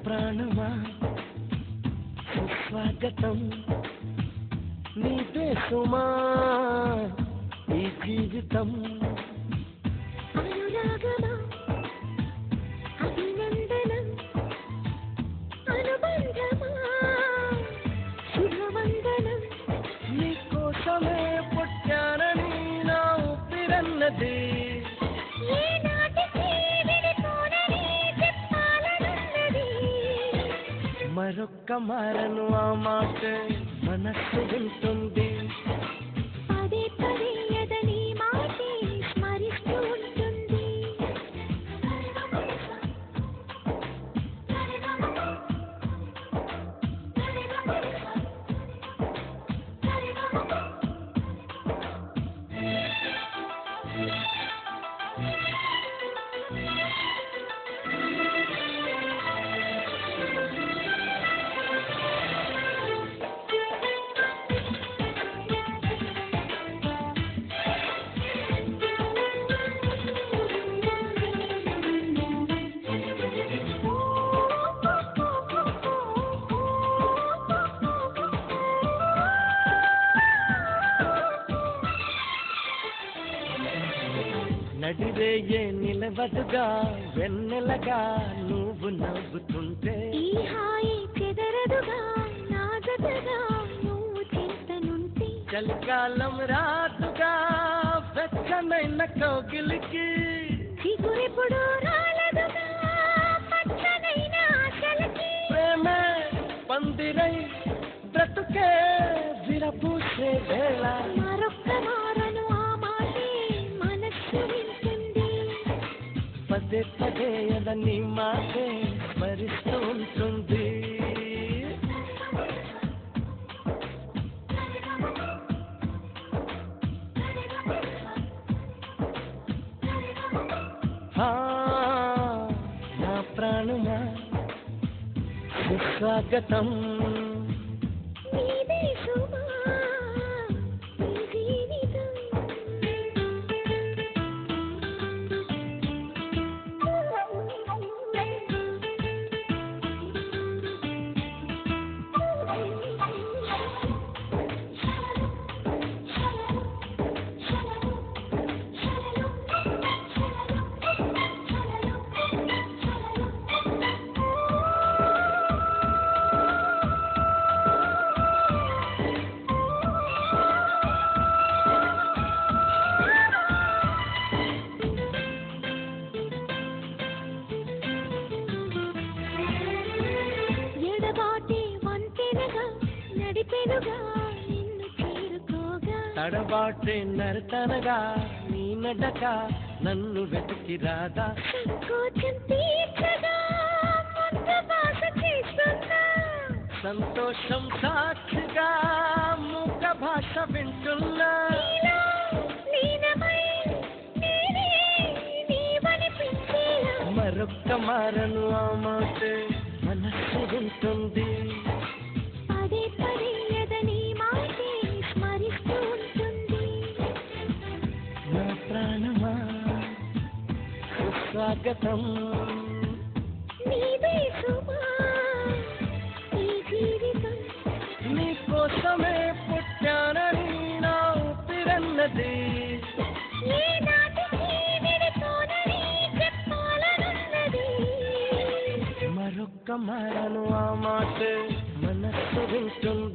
ప్రాణమా సుస్వాగతం నీదే సుమా ఈ జీవితం అనురాగమా అభినందనం అనుబంధమా శుభవందనం నీకోసమే పుట్టానని నా ఊపిరన్నది మరొక్క మారను ఆ మాట మనస్సు వింటుంది పదే పదే ఎదని మాటే స్మరిస్తూ ఉంటుంది నడిరేయే నిలవదుగా వెన్నెలగా నువ్వు నవ్వుతుంటే ఈ హాయి చెదరదుగా నా జతగా నువ్వు చింతనుంటే చలికాలం రాదుగా వెచ్చనైన కౌగిలికి చిగురెప్పుడు రాలదుగా పచ్చనైన ఆశలకి ప్రేమే పందిరై బ్రతుకే విరపూసే వేళ మరొక్క మారను ఆ మాటే మనస్సు వింటుంది పదే పదే అదని మాటే స్మరిస్తూ ఉంటుంది నా ప్రాణమా సుస్వాగతం నీదే సుమా ఈ జీవితం నడిపెనుగా నిన్ను చేరుకోగా తడబాటే నరతనగా నీ నడక నన్ను వెతికి రాదా సంకోచం తీర్చగా కొత్త భాష చేస్తున్నా సంతోషం సాక్షిగా మూక భాష వింటున్నా నీలో లీనమై నేనే నీవనిపించేలా మరొక్క మారను ఆ మాట మనస్సు వింటుంది పదే పదే ఎదని మాటే స్మరిస్తూ ఉంటుంది నా ప్రాణమా సుస్వాగతం నీదే సుమా ఈ జీవితం నీకోసమే పుట్టానని నా ఊపిరన్నది ఏ నాటికి విడిపోనని చెప్పాలనున్నది మరొక్క మారను ఆ మాట మనస్సు వింటుంది